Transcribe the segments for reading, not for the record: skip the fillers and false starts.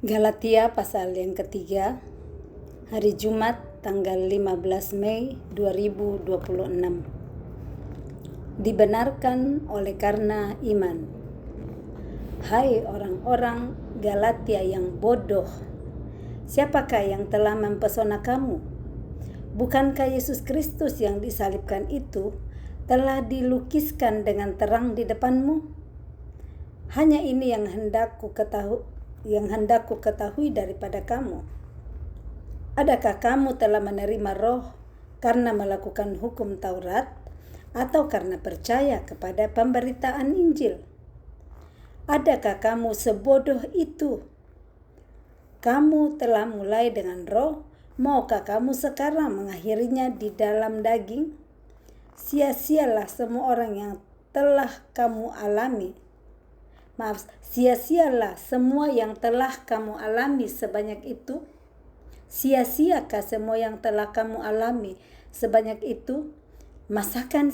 Galatia pasal yang ketiga, hari Jumat tanggal 15 Mei 2026. Dibenarkan oleh karena iman. Hai orang-orang Galatia yang bodoh, siapakah yang telah mempesona kamu? Bukankah Yesus Kristus yang disalibkan itu telah dilukiskan dengan terang di depanmu? Hanya ini yang hendak ku ketahui daripada kamu. Adakah kamu telah menerima Roh karena melakukan hukum Taurat atau karena percaya kepada pemberitaan Injil? Adakah kamu sebodoh itu? Kamu telah mulai dengan Roh, maukah kamu sekarang mengakhirinya di dalam daging? Sia-sialah semua orang yang telah kamu alami. Sia-sialah semua yang telah kamu alami sebanyak itu. Sia-siakah semua yang telah kamu alami sebanyak itu? Masakan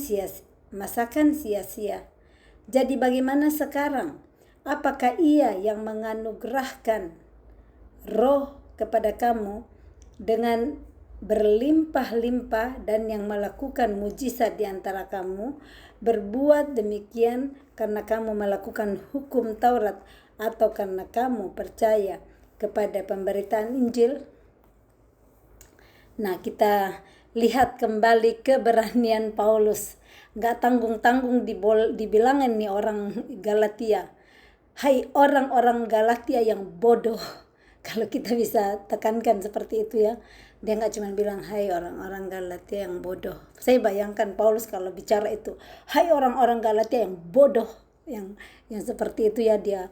sia-sia. Jadi bagaimana sekarang? Apakah Ia yang menganugerahkan Roh kepada kamu dengan berlimpah-limpah dan yang melakukan mujizat di antara kamu berbuat demikian karena kamu melakukan hukum Taurat atau karena kamu percaya kepada pemberitaan Injil? Nah, kita lihat kembali keberanian Paulus. Gak tanggung-tanggung dibilangin nih orang Galatia. Hai orang-orang Galatia yang bodoh. Kalau kita bisa tekankan seperti itu ya. Dia gak cuma bilang hai orang-orang Galatia yang bodoh. Saya bayangkan Paulus kalau bicara itu, hai orang-orang Galatia yang bodoh, yang seperti itu ya, dia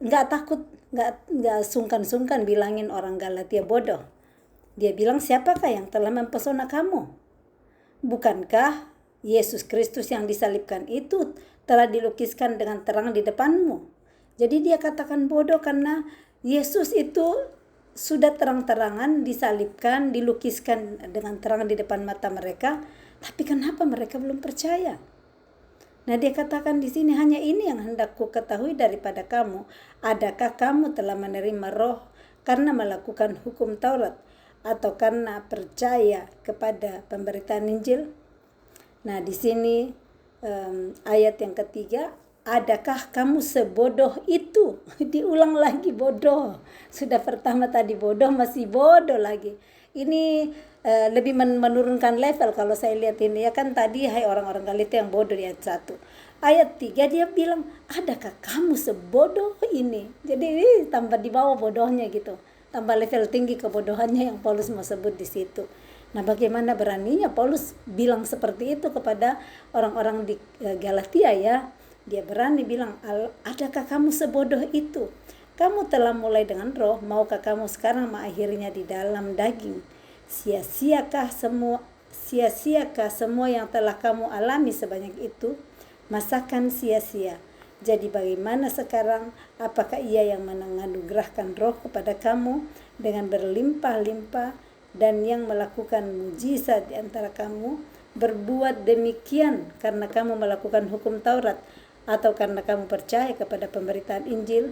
gak takut, gak sungkan-sungkan bilangin orang Galatia bodoh. Dia bilang, siapakah yang telah mempesona kamu? Bukankah Yesus Kristus yang disalibkan itu telah dilukiskan dengan terang di depanmu? Jadi dia katakan bodoh karena Yesus itu sudah terang-terangan disalibkan, dilukiskan dengan terang di depan mata mereka, tapi kenapa mereka belum percaya? Nah, dia katakan di sini, hanya ini yang hendak ku ketahui daripada kamu. Adakah kamu telah menerima Roh karena melakukan hukum Taurat atau karena percaya kepada pemberitaan Injil? Nah, di sini ayat yang ketiga, adakah kamu sebodoh itu? Diulang lagi bodoh. Sudah pertama tadi bodoh, masih bodoh lagi. Ini lebih menurunkan level kalau saya lihat ini. Ya kan tadi hai orang-orang Galatia yang bodoh di ayat 1. Ayat 3 dia bilang, adakah kamu sebodoh ini? Jadi ini tambah di bawah bodohnya gitu. Tambah level tinggi kebodohannya yang Paulus mau sebut di situ. Nah, bagaimana beraninya Paulus bilang seperti itu kepada orang-orang di Galatia ya? Dia berani bilang, adakah kamu sebodoh itu? Kamu telah mulai dengan Roh, maukah kamu sekarang mengakhirinya di dalam daging? Sia-siakah semua yang telah kamu alami sebanyak itu? Masakan sia-sia. Jadi bagaimana sekarang? Apakah Ia yang menganugerahkan Roh kepada kamu dengan berlimpah-limpah dan yang melakukan mujizat di antara kamu berbuat demikian karena kamu melakukan hukum Taurat atau karena kamu percaya kepada pemberitaan Injil?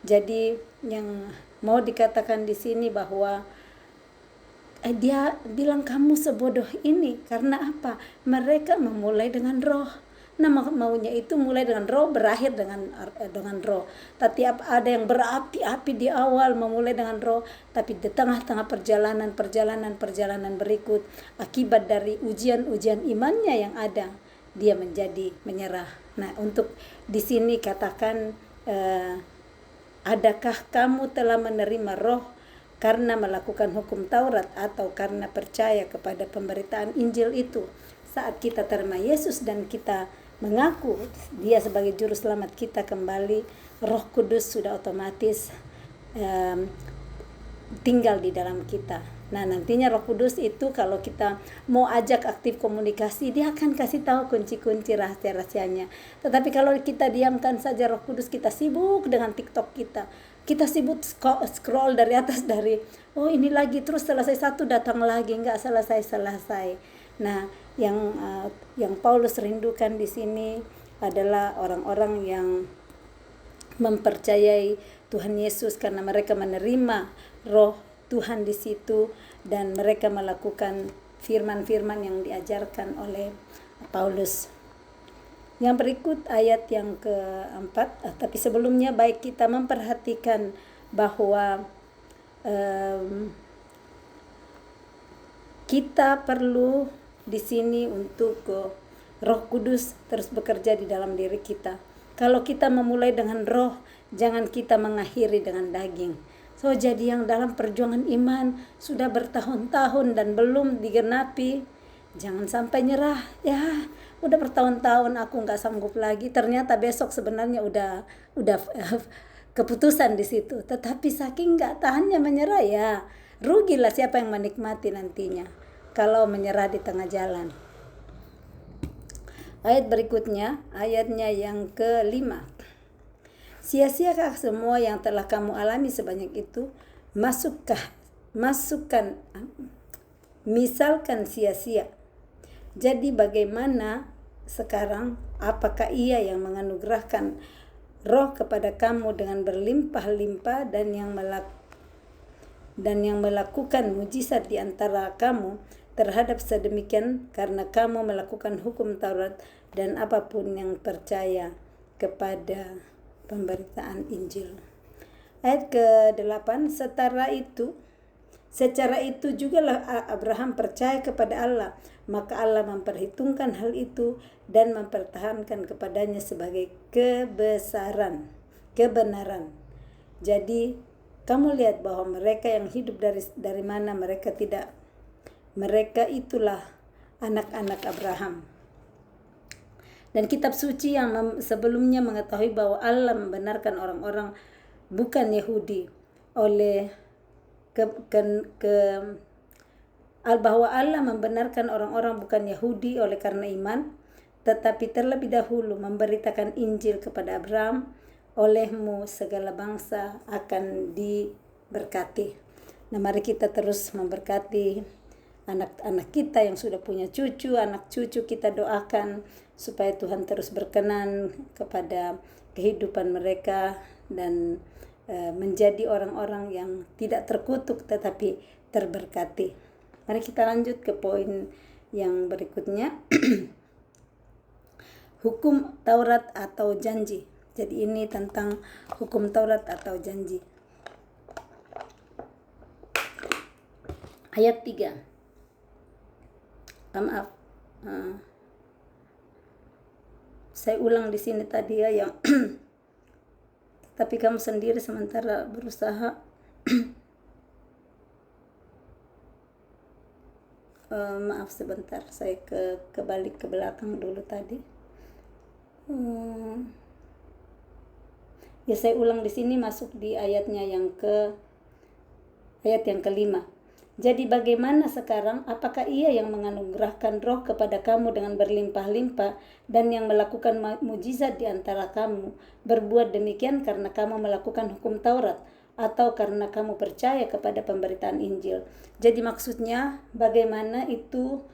Jadi yang mau dikatakan di sini bahwa dia bilang kamu sebodoh ini karena apa? Mereka memulai dengan Roh. Nah, maunya itu mulai dengan Roh, berakhir dengan Roh. Tapi ada yang berapi-api di awal memulai dengan Roh, tapi di tengah-tengah perjalanan berikut akibat dari ujian-ujian imannya yang ada, dia menjadi menyerah. Nah, untuk di sini katakan adakah kamu telah menerima Roh karena melakukan hukum Taurat atau karena percaya kepada pemberitaan Injil itu? Saat kita terima Yesus dan kita mengaku Dia sebagai juru selamat kita kembali, Roh Kudus sudah otomatis tinggal di dalam kita. Nah, nantinya Roh Kudus itu kalau kita mau ajak aktif komunikasi, Dia akan kasih tahu kunci-kunci rahasia-rahasianya. Tetapi kalau kita diamkan saja Roh Kudus, kita sibuk dengan TikTok kita sibuk scroll dari atas, dari ini lagi, terus selesai satu datang lagi, nggak selesai. Nah, yang Paulus rindukan di sini adalah orang-orang yang mempercayai Tuhan Yesus karena mereka menerima roh Tuhan di situ dan mereka melakukan firman-firman yang diajarkan oleh Paulus. Yang berikut ayat yang keempat, tapi sebelumnya baik kita memperhatikan bahwa kita perlu di sini untuk Roh Kudus terus bekerja di dalam diri kita. Kalau kita memulai dengan roh, jangan kita mengakhiri dengan daging. So jadi yang dalam perjuangan iman sudah bertahun-tahun dan belum digenapi, jangan sampai nyerah. Ya, udah bertahun-tahun aku nggak sanggup lagi. Ternyata besok sebenarnya udah keputusan di situ. Tetapi saking nggak tahannya menyerah, ya rugilah siapa yang menikmati nantinya kalau menyerah di tengah jalan. Ayat berikutnya, ayatnya yang ke-5. Sia-siakah semua yang telah kamu alami sebanyak itu? Misalkan sia-sia. Jadi bagaimana sekarang? Apakah Ia yang menganugerahkan roh kepada kamu dengan berlimpah-limpah dan yang melakukan mujizat di antara kamu terhadap sedemikian karena kamu melakukan hukum Taurat dan apapun yang percaya kepada pemberitaan Injil. Ayat ke-8, secara itu jugalah Abraham percaya kepada Allah, maka Allah memperhitungkan hal itu dan mempertahankan kepadanya sebagai kebenaran. Jadi kamu lihat bahwa mereka yang hidup dari mana mereka itulah anak-anak Abraham. Dan kitab suci yang sebelumnya mengetahui bahwa Allah membenarkan orang-orang bukan Yahudi bahwa Allah membenarkan orang-orang bukan Yahudi oleh karena iman, tetapi terlebih dahulu memberitakan Injil kepada Abraham, olehmu segala bangsa akan diberkati. Nah, mari kita terus memberkati anak-anak kita yang sudah punya cucu, anak cucu kita doakan supaya Tuhan terus berkenan kepada kehidupan mereka dan menjadi orang-orang yang tidak terkutuk tetapi terberkati. Mari kita lanjut ke poin yang berikutnya. Hukum Taurat atau janji. Jadi ini tentang hukum Taurat atau janji. Ayat 3. Saya ulang di sini tadi ya yang tapi kamu sendiri sementara berusaha maaf sebentar, saya kebalik ke belakang dulu tadi. Ya saya ulang di sini masuk di ayatnya ayat yang ke-5. Jadi bagaimana sekarang? Apakah Ia yang menganugerahkan roh kepada kamu dengan berlimpah-limpah dan yang melakukan mujizat di antara kamu berbuat demikian karena kamu melakukan hukum Taurat atau karena kamu percaya kepada pemberitaan Injil? Jadi maksudnya bagaimana itu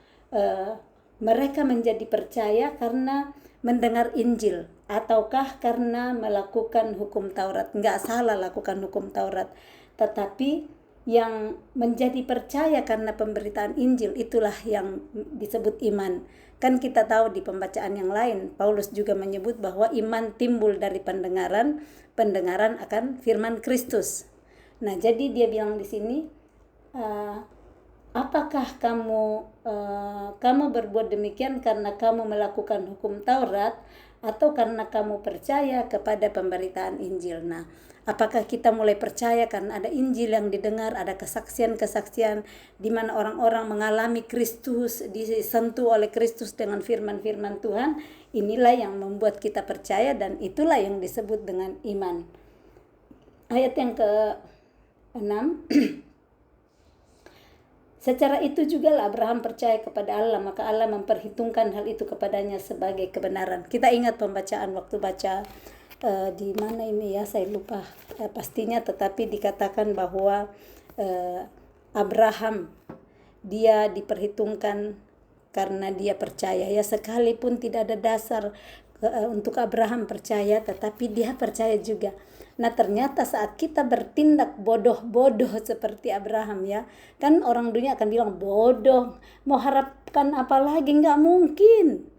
mereka menjadi percaya karena mendengar Injil ataukah karena melakukan hukum Taurat? Enggak salah lakukan hukum Taurat, tetapi yang menjadi percaya karena pemberitaan Injil itulah yang disebut iman. Kan kita tahu di pembacaan yang lain Paulus juga menyebut bahwa iman timbul dari pendengaran akan firman Kristus. Nah, jadi dia bilang di sini, apakah kamu berbuat demikian karena kamu melakukan hukum Taurat atau karena kamu percaya kepada pemberitaan Injil? Nah, apakah kita mulai percaya karena ada Injil yang didengar, ada kesaksian-kesaksian di mana orang-orang mengalami Kristus, disentuh oleh Kristus dengan firman-firman Tuhan? Inilah yang membuat kita percaya dan itulah yang disebut dengan iman. Ayat yang ke-6. Secara itu juga Abraham percaya kepada Allah, maka Allah memperhitungkan hal itu kepadanya sebagai kebenaran. Kita ingat pembacaan waktu baca di mana ini ya, saya lupa pastinya, tetapi dikatakan bahwa Abraham dia diperhitungkan karena dia percaya, ya sekalipun tidak ada dasar untuk Abraham percaya, tetapi dia percaya juga. Nah ternyata saat kita bertindak bodoh-bodoh seperti Abraham ya, kan orang dunia akan bilang bodoh, mau harapkan apa lagi, nggak mungkin.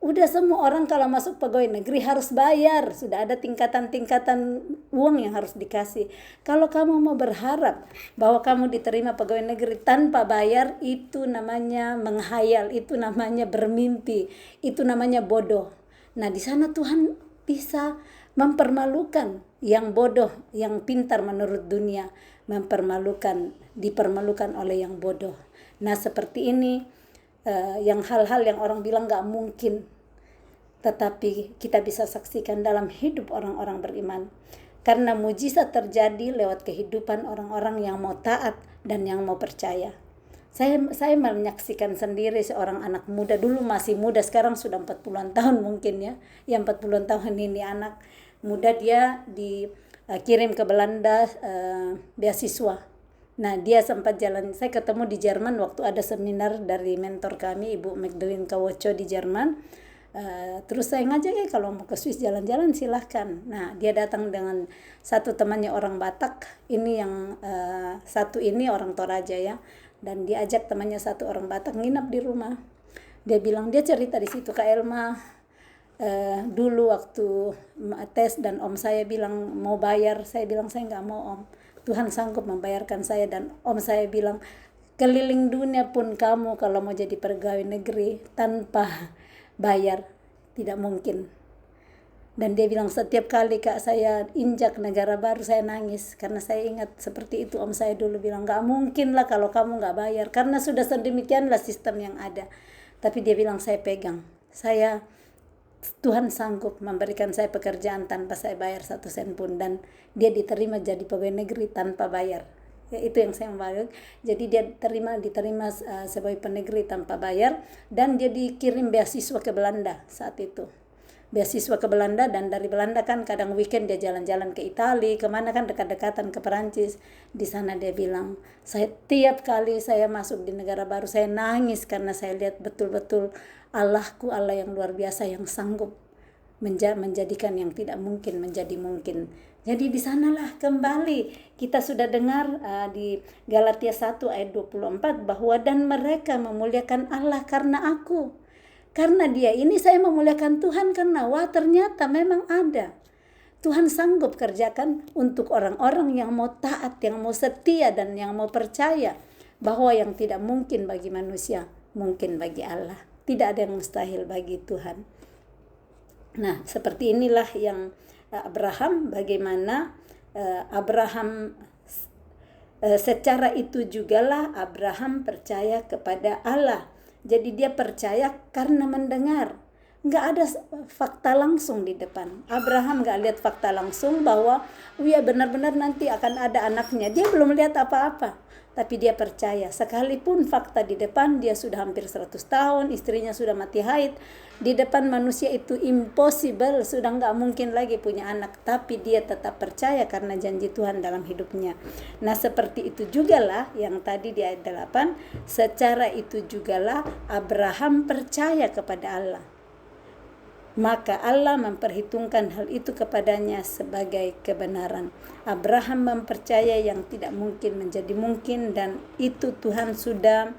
Udah semua orang kalau masuk pegawai negeri harus bayar, sudah ada tingkatan-tingkatan uang yang harus dikasih. Kalau kamu mau berharap bahwa kamu diterima pegawai negeri tanpa bayar, itu namanya menghayal, itu namanya bermimpi, itu namanya bodoh. Nah di sana Tuhan bisa mempermalukan yang bodoh, yang pintar menurut dunia, dipermalukan oleh yang bodoh. Nah seperti ini, yang hal-hal yang orang bilang gak mungkin, tetapi kita bisa saksikan dalam hidup orang-orang beriman. Karena mujizat terjadi lewat kehidupan orang-orang yang mau taat dan yang mau percaya. Saya menyaksikan sendiri seorang anak muda, dulu masih muda, sekarang sudah 40-an tahun mungkin ya. Yang 40-an tahun ini anak muda, dia dikirim ke Belanda beasiswa. Nah dia sempat jalan, saya ketemu di Jerman waktu ada seminar dari mentor kami Ibu Magdalene Kawoco di Jerman. Terus saya ngajak, kalau mau ke Swiss jalan-jalan silahkan. Nah dia datang dengan satu temannya orang Batak, ini yang satu ini orang Toraja ya, dan dia ajak temannya satu orang Batak nginap di rumah. Dia bilang, dia cerita di situ, Kak Elma, dulu waktu tes dan om saya bilang mau bayar, saya bilang saya nggak mau om, Tuhan sanggup membayarkan saya. Dan om saya bilang, keliling dunia pun kamu kalau mau jadi pegawai negeri tanpa bayar tidak mungkin. Dan dia bilang, setiap kali Kak saya injak negara baru saya nangis, karena saya ingat seperti itu om saya dulu bilang, gak mungkin lah kalau kamu gak bayar, karena sudah sedemikianlah sistem yang ada. Tapi dia bilang, saya pegang, Tuhan sanggup memberikan saya pekerjaan tanpa saya bayar 1 sen pun. Dan dia diterima jadi pegawai negeri tanpa bayar ya, itu yang saya mau. Jadi dia diterima sebagai penegri tanpa bayar, dan dia dikirim beasiswa ke Belanda saat itu, beasiswa ke Belanda. Dan dari Belanda kan kadang weekend dia jalan-jalan ke Italia, kemana kan dekat-dekatan ke Perancis. Di sana dia bilang, tiap kali saya masuk di negara baru saya nangis, karena saya lihat betul-betul Allahku Allah yang luar biasa, yang sanggup menjadikan yang tidak mungkin menjadi mungkin. Jadi di sanalah kembali kita sudah dengar di Galatia 1 ayat 24 bahwa dan mereka memuliakan Allah karena aku. Karena dia ini saya memuliakan Tuhan, karena ternyata memang ada. Tuhan sanggup kerjakan untuk orang-orang yang mau taat, yang mau setia, dan yang mau percaya bahwa yang tidak mungkin bagi manusia, mungkin bagi Allah. Tidak ada yang mustahil bagi Tuhan. Nah, seperti inilah yang Abraham, bagaimana Abraham secara itu jugalah Abraham percaya kepada Allah. Jadi dia percaya karena mendengar. Nggak ada fakta langsung di depan. Abraham nggak lihat fakta langsung bahwa ya benar-benar nanti akan ada anaknya. Dia belum lihat apa-apa. Tapi dia percaya, sekalipun fakta di depan dia sudah hampir 100 tahun, istrinya sudah mati haid, di depan manusia itu impossible, sudah nggak mungkin lagi punya anak, tapi dia tetap percaya karena janji Tuhan dalam hidupnya. Nah seperti itu jugalah yang tadi di ayat 8, secara itu jugalah Abraham percaya kepada Allah. Maka Allah memperhitungkan hal itu kepadanya sebagai kebenaran. Abraham mempercaya yang tidak mungkin menjadi mungkin, dan itu Tuhan sudah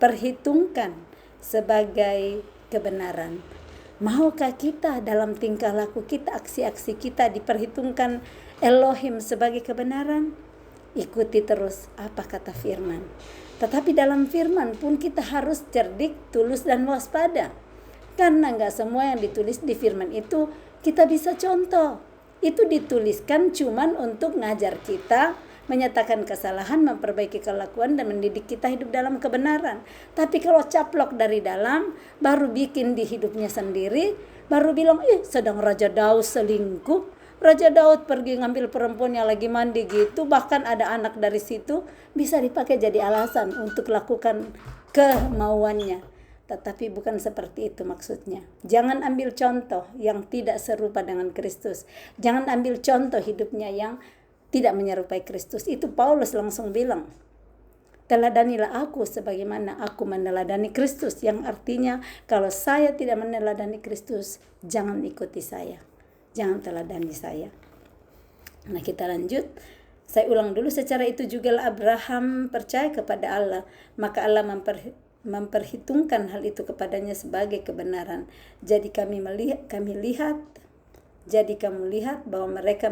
perhitungkan sebagai kebenaran. Maukah kita dalam tingkah laku kita, aksi-aksi kita diperhitungkan Elohim sebagai kebenaran? Ikuti terus apa kata firman. Tetapi dalam firman pun kita harus cerdik, tulus, dan waspada. Karena nggak semua yang ditulis di firman itu kita bisa contoh. Itu dituliskan cuman untuk ngajar kita, menyatakan kesalahan, memperbaiki kelakuan, dan mendidik kita hidup dalam kebenaran. Tapi kalau caplok dari dalam, baru bikin di hidupnya sendiri, baru bilang, sedang Raja Daud selingkuh, Raja Daud pergi ngambil perempuan yang lagi mandi gitu, bahkan ada anak dari situ, bisa dipakai jadi alasan untuk lakukan kemauannya. Tetapi bukan seperti itu maksudnya. Jangan ambil contoh yang tidak serupa dengan Kristus. Jangan ambil contoh hidupnya yang tidak menyerupai Kristus. Itu Paulus langsung bilang. teladanilah aku sebagaimana aku meneladani Kristus, yang artinya kalau saya tidak meneladani Kristus, jangan ikuti saya, jangan teladani saya. Nah, kita lanjut. Saya ulang dulu, secara itu juga Abraham percaya kepada Allah, maka Allah memperhitungkan hal itu kepadanya sebagai kebenaran. Jadi kamu lihat bahwa mereka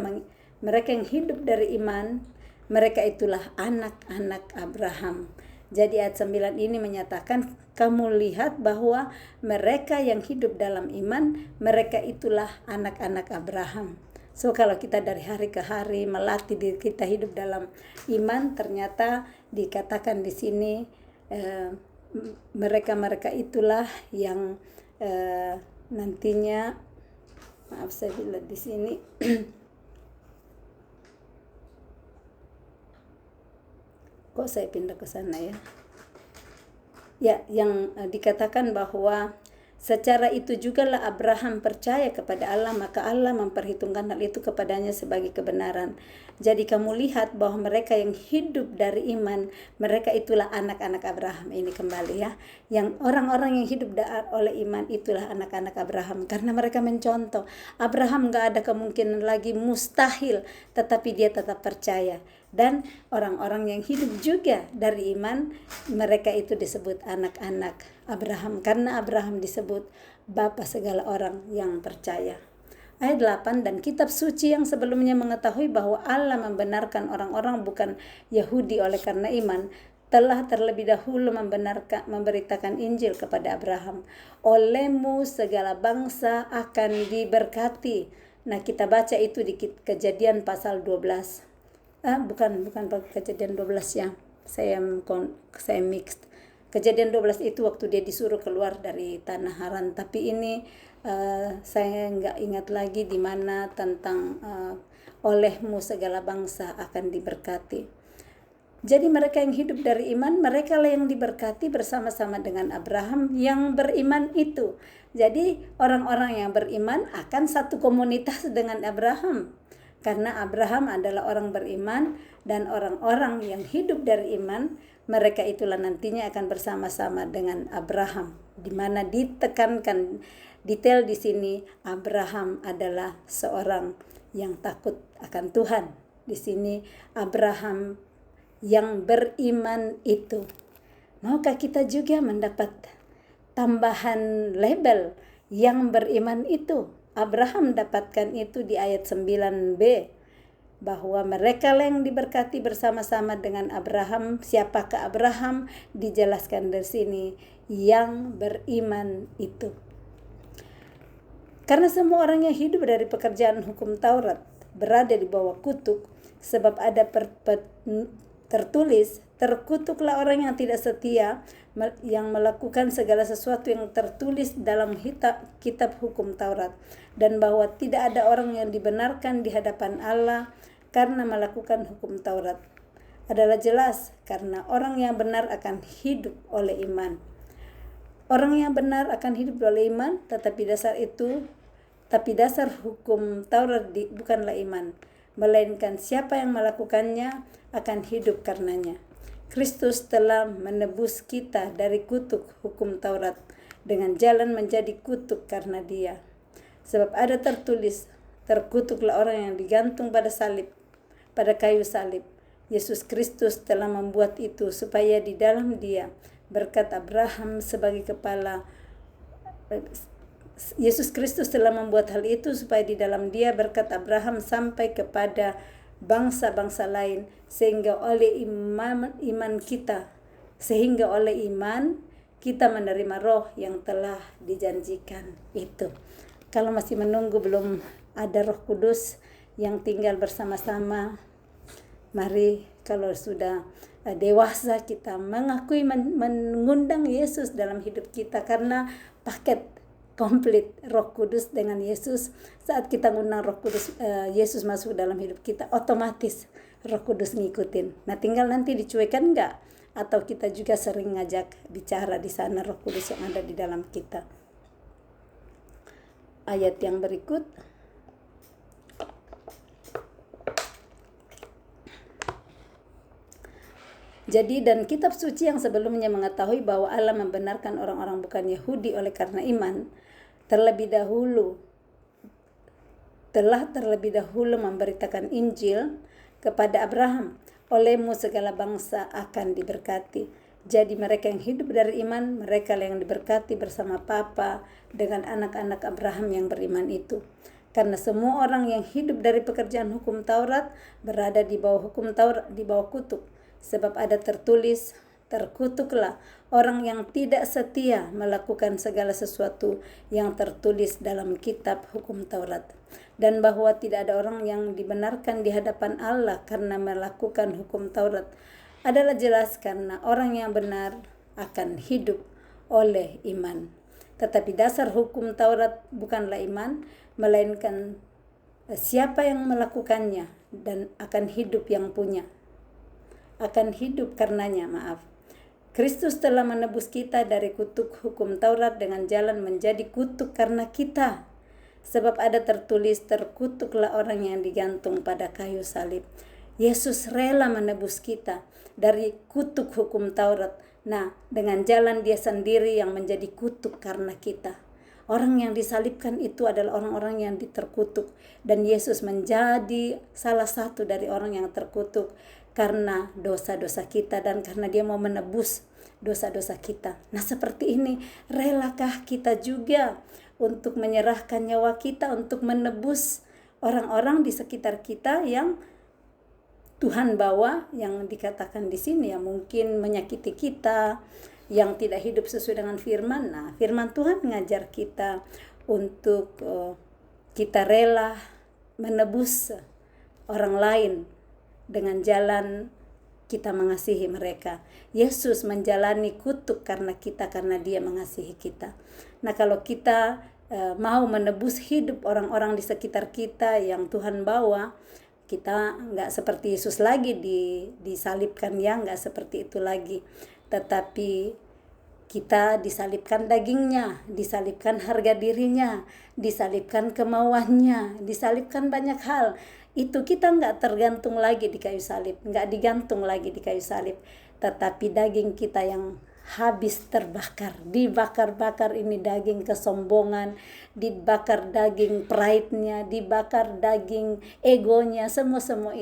yang hidup dari iman, mereka itulah anak-anak Abraham. Jadi ayat 9 ini menyatakan, kamu lihat bahwa mereka yang hidup dalam iman, mereka itulah anak-anak Abraham. So kalau kita dari hari ke hari melatih diri kita hidup dalam iman, ternyata dikatakan di sini mereka itulah yang nantinya, maaf saya bilang di sini kok saya pindah ke sana ya. Ya, yang dikatakan bahwa secara itu jugalah Abraham percaya kepada Allah, maka Allah memperhitungkan hal itu kepadanya sebagai kebenaran. Jadi kamu lihat bahwa mereka yang hidup dari iman, mereka itulah anak-anak Abraham. Ini kembali ya, yang orang-orang yang hidup oleh iman itulah anak-anak Abraham, karena mereka mencontoh. Abraham gak ada kemungkinan lagi, mustahil, tetapi dia tetap percaya. Dan orang-orang yang hidup juga dari iman, mereka itu disebut anak-anak Abraham, karena Abraham disebut bapa segala orang yang percaya. Ayat 8, dan kitab suci yang sebelumnya mengetahui bahwa Allah membenarkan orang-orang bukan Yahudi oleh karena iman, telah terlebih dahulu memberitakan Injil kepada Abraham. Olehmu segala bangsa akan diberkati. Nah, kita baca itu di Kejadian pasal 12. Bukan Kejadian 12 ya. Saya mixed. Kejadian 12 itu waktu dia disuruh keluar dari tanah Haran, tapi ini saya nggak ingat lagi di mana tentang olehmu segala bangsa akan diberkati. Jadi mereka yang hidup dari iman, mereka lah yang diberkati bersama-sama dengan Abraham yang beriman itu. Jadi orang-orang yang beriman akan satu komunitas dengan Abraham, karena Abraham adalah orang beriman, dan orang-orang yang hidup dari iman, mereka itulah nantinya akan bersama-sama dengan Abraham, di mana ditekankan detail di sini, Abraham adalah seorang yang takut akan Tuhan. Di sini Abraham yang beriman itu. Maukah kita juga mendapat tambahan label yang beriman itu? Abraham dapatkan itu di ayat 9b, bahwa mereka yang diberkati bersama-sama dengan Abraham. Siapakah Abraham? Dijelaskan dari sini, yang beriman itu. Karena semua orang yang hidup dari pekerjaan hukum Taurat berada di bawah kutuk, sebab ada tertulis, terkutuklah orang yang tidak setia, yang melakukan segala sesuatu yang tertulis dalam kitab hukum Taurat, dan bahwa tidak ada orang yang dibenarkan di hadapan Allah karena melakukan hukum Taurat. Adalah jelas, karena orang yang benar akan hidup oleh iman. Orang yang benar akan hidup oleh iman, tetapi dasar hukum Taurat bukanlah iman, melainkan siapa yang melakukannya akan hidup karenanya. Kristus telah menebus kita dari kutuk hukum Taurat dengan jalan menjadi kutuk karena Dia. Sebab ada tertulis, terkutuklah orang yang digantung pada kayu salib. Yesus Kristus telah membuat itu supaya di dalam Dia berkat Abraham sebagai kepala. Yesus Kristus telah membuat hal itu supaya di dalam Dia berkat Abraham sampai kepada bangsa-bangsa lain, sehingga oleh iman kita menerima roh yang telah dijanjikan itu. Kalau masih menunggu belum ada Roh Kudus yang tinggal bersama-sama, mari kalau sudah dewasa kita mengakui, mengundang Yesus dalam hidup kita, karena paket komplit Roh Kudus dengan Yesus. Saat kita ngundang Roh Kudus, Yesus masuk dalam hidup kita, otomatis Roh Kudus ngikutin. Nah, tinggal nanti dicuekan enggak, atau kita juga sering ngajak bicara di sana Roh Kudus yang ada di dalam kita. Ayat yang berikut, Jadi dan kitab suci yang sebelumnya mengetahui bahwa Allah membenarkan orang-orang bukan Yahudi oleh karena iman, telah terlebih dahulu memberitakan Injil kepada Abraham, olehmu segala bangsa akan diberkati. Jadi mereka yang hidup dari iman, mereka yang diberkati bersama Bapa dengan anak-anak Abraham yang beriman itu. Karena semua orang yang hidup dari pekerjaan hukum Taurat berada di bawah hukum Taurat, di bawah kutuk. Sebab ada tertulis, terkutuklah orang yang tidak setia melakukan segala sesuatu yang tertulis dalam kitab hukum Taurat. Dan bahwa tidak ada orang yang dibenarkan di hadapan Allah karena melakukan hukum Taurat adalah jelas karena orang yang benar akan hidup oleh iman. Tetapi dasar hukum Taurat bukanlah iman, melainkan siapa yang melakukannya dan akan hidup karenanya. Kristus telah menebus kita dari kutuk hukum Taurat dengan jalan menjadi kutuk karena kita. Sebab ada tertulis, terkutuklah orang yang digantung pada kayu salib. Yesus rela menebus kita dari kutuk hukum Taurat. Nah, dengan jalan dia sendiri yang menjadi kutuk karena kita. Orang yang disalibkan itu adalah orang-orang yang terkutuk. Dan Yesus menjadi salah satu dari orang yang terkutuk karena dosa-dosa kita dan karena dia mau menebus dosa-dosa kita. Nah, seperti ini, relakah kita juga untuk menyerahkan nyawa kita untuk menebus orang-orang di sekitar kita yang Tuhan bawa, yang dikatakan di sini ya mungkin menyakiti kita, yang tidak hidup sesuai dengan firman. Nah, firman Tuhan mengajar kita untuk kita rela menebus orang lain dengan jalan kita mengasihi mereka. Yesus menjalani kutuk karena kita, karena dia mengasihi kita. Nah, kalau kita mau menebus hidup orang-orang di sekitar kita yang Tuhan bawa, kita nggak seperti Yesus lagi disalibkan, ya nggak seperti itu lagi. Tetapi kita disalibkan dagingnya, disalibkan harga dirinya, disalibkan kemauannya, disalibkan banyak hal. Itu kita nggak tergantung lagi di kayu salib, nggak digantung lagi di kayu salib. Tetapi daging kita yang habis terbakar, dibakar-bakar ini daging kesombongan, dibakar daging pride-nya, dibakar daging egonya, semua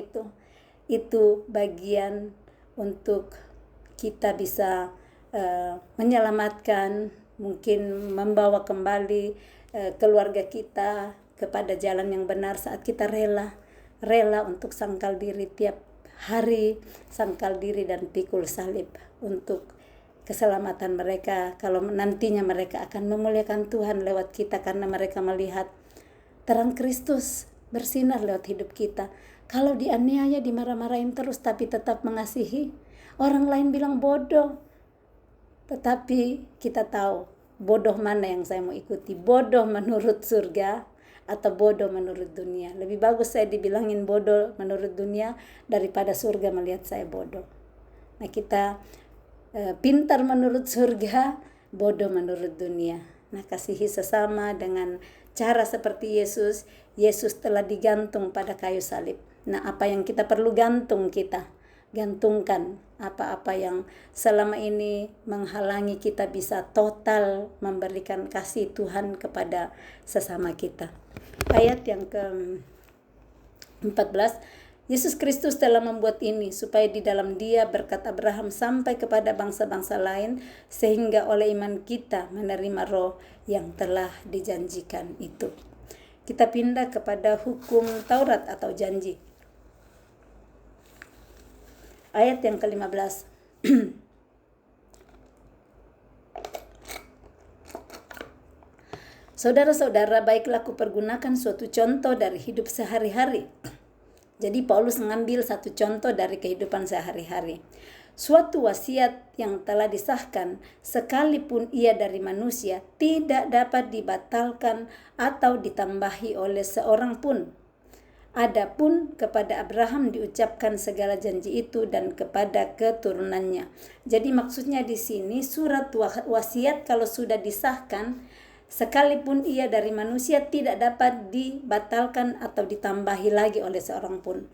itu bagian untuk kita bisa menyelamatkan, mungkin membawa kembali keluarga kita kepada jalan yang benar saat kita rela untuk sangkal diri tiap hari, sangkal diri dan pikul salib untuk keselamatan mereka. Kalau nantinya mereka akan memuliakan Tuhan lewat kita karena mereka melihat terang Kristus bersinar lewat hidup kita. Kalau dianiaya, dimarah-marahin terus tapi tetap mengasihi, orang lain bilang bodoh. Tetapi kita tahu bodoh mana yang saya mau ikuti, bodoh menurut surga atau bodoh menurut dunia. Lebih bagus saya dibilangin bodoh menurut dunia daripada surga melihat saya bodoh. Nah, kita pintar menurut surga, bodoh menurut dunia. Nah, kasihi sesama dengan cara seperti Yesus. Yesus telah digantung pada kayu salib. Nah, apa yang kita perlu gantungkan apa-apa yang selama ini menghalangi kita bisa total memberikan kasih Tuhan kepada sesama kita. Ayat yang ke-14, Yesus Kristus telah membuat ini supaya di dalam Dia berkat Abraham sampai kepada bangsa-bangsa lain, sehingga oleh iman kita menerima roh yang telah dijanjikan itu. Kita pindah kepada hukum Taurat atau janji. Ayat yang ke-15. Saudara-saudara, baiklah kupergunakan suatu contoh dari hidup sehari-hari. Jadi Paulus mengambil satu contoh dari kehidupan sehari-hari. Suatu wasiat yang telah disahkan, sekalipun ia dari manusia, tidak dapat dibatalkan atau ditambahi oleh seorang pun. Adapun kepada Abraham diucapkan segala janji itu dan kepada keturunannya. Jadi maksudnya di sini surat wasiat kalau sudah disahkan, sekalipun ia dari manusia tidak dapat dibatalkan atau ditambahi lagi oleh seorang pun.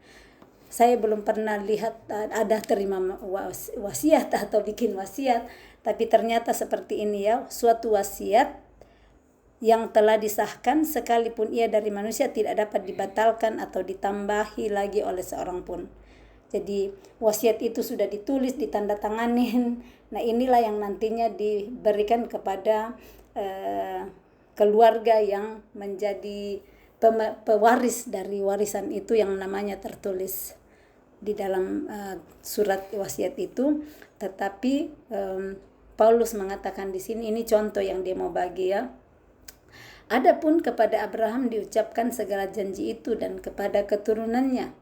Saya belum pernah lihat ada terima wasiat atau bikin wasiat, tapi ternyata seperti ini ya, suatu wasiat yang telah disahkan sekalipun ia dari manusia tidak dapat dibatalkan atau ditambahi lagi oleh seorang pun. Jadi wasiat itu sudah ditulis, ditandatanganin. Nah, inilah yang nantinya diberikan kepada keluarga yang menjadi pewaris dari warisan itu yang namanya tertulis di dalam surat wasiat itu. Tetapi Paulus mengatakan di sini, ini contoh yang dia mau bagi ya. Adapun kepada Abraham diucapkan segala janji itu dan kepada keturunannya.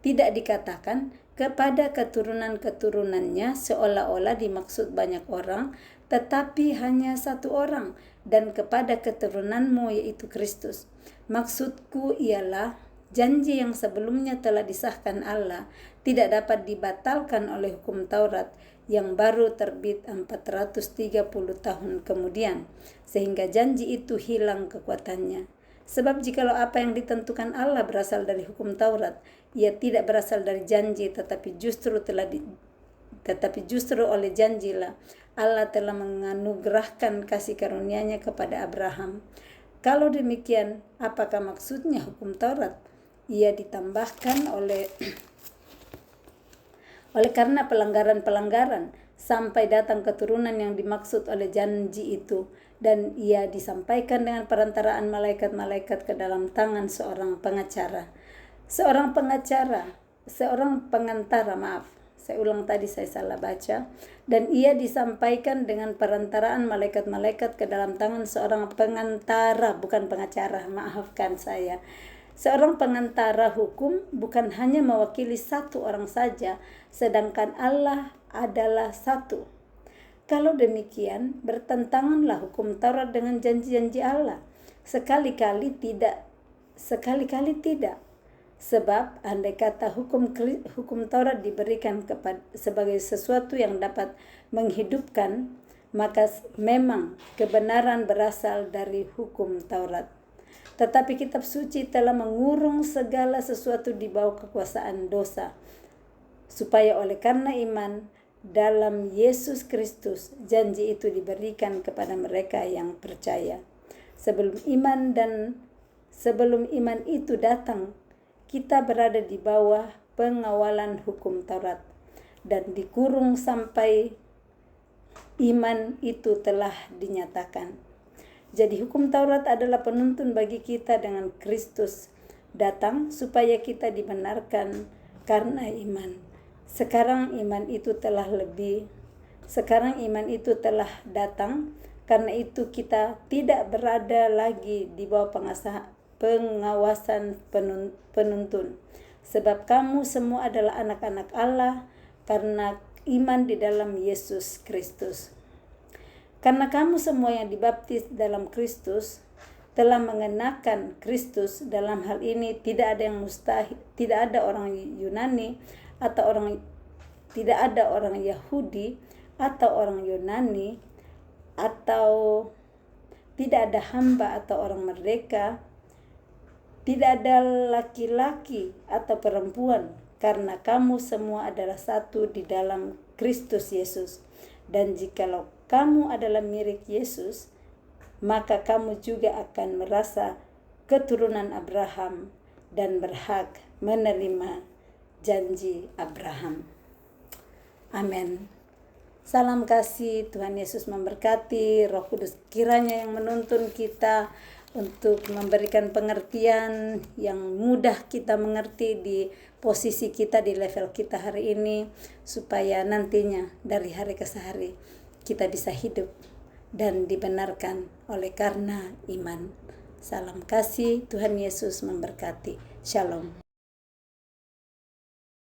Tidak dikatakan kepada keturunan-keturunannya seolah-olah dimaksud banyak orang, tetapi hanya satu orang, dan kepada keturunanmu yaitu Kristus. Maksudku ialah janji yang sebelumnya telah disahkan Allah tidak dapat dibatalkan oleh hukum Taurat yang baru terbit 430 tahun kemudian, sehingga janji itu hilang kekuatannya. Sebab jikalau apa yang ditentukan Allah berasal dari hukum Taurat, ia tidak berasal dari janji, tetapi justru oleh janjilah Allah telah menganugerahkan kasih karunia-Nya kepada Abraham. Kalau demikian, apakah maksudnya hukum Taurat? Ia ditambahkan oleh karena pelanggaran-pelanggaran sampai datang keturunan yang dimaksud oleh janji itu, dan ia disampaikan dengan perantaraan malaikat-malaikat ke dalam tangan seorang pengantara. Saya ulang tadi, saya salah baca. Dan ia disampaikan dengan perantaraan malaikat-malaikat ke dalam tangan seorang pengantara, bukan pengacara, maafkan saya. Seorang pengantara hukum bukan hanya mewakili satu orang saja, sedangkan Allah adalah satu. Kalau demikian, bertentanganlah hukum Taurat dengan janji-janji Allah. Sekali-kali tidak. Sebab andai kata hukum Taurat diberikan sebagai sesuatu yang dapat menghidupkan, maka memang kebenaran berasal dari hukum Taurat. Tetapi kitab suci telah mengurung segala sesuatu di bawah kekuasaan dosa, supaya oleh karena iman dalam Yesus Kristus, janji itu diberikan kepada mereka yang percaya. Sebelum iman itu datang, kita berada di bawah pengawalan hukum Taurat dan dikurung sampai iman itu telah dinyatakan. Jadi hukum Taurat adalah penuntun bagi kita dengan Kristus datang supaya kita dibenarkan karena iman. Sekarang iman itu telah datang, karena itu kita tidak berada lagi di bawah pengawasan penuntun. Sebab kamu semua adalah anak-anak Allah karena iman di dalam Yesus Kristus. Karena kamu semua yang dibaptis dalam Kristus telah mengenakan Kristus. Dalam hal ini tidak ada yang mustahil, tidak ada orang Yunani atau tidak ada orang Yahudi atau orang Yunani, atau tidak ada hamba atau orang merdeka, tidak ada laki-laki atau perempuan, karena kamu semua adalah satu di dalam Kristus Yesus. Dan jikalau kamu adalah mirip Yesus, maka kamu juga akan merasa keturunan Abraham dan berhak menerima janji Abraham. Amin. Salam kasih, Tuhan Yesus memberkati. Roh Kudus kiranya yang menuntun kita untuk memberikan pengertian yang mudah kita mengerti di posisi kita, di level kita hari ini, supaya nantinya dari hari ke hari kita bisa hidup dan dibenarkan oleh karena iman. Salam kasih, Tuhan Yesus memberkati. Shalom.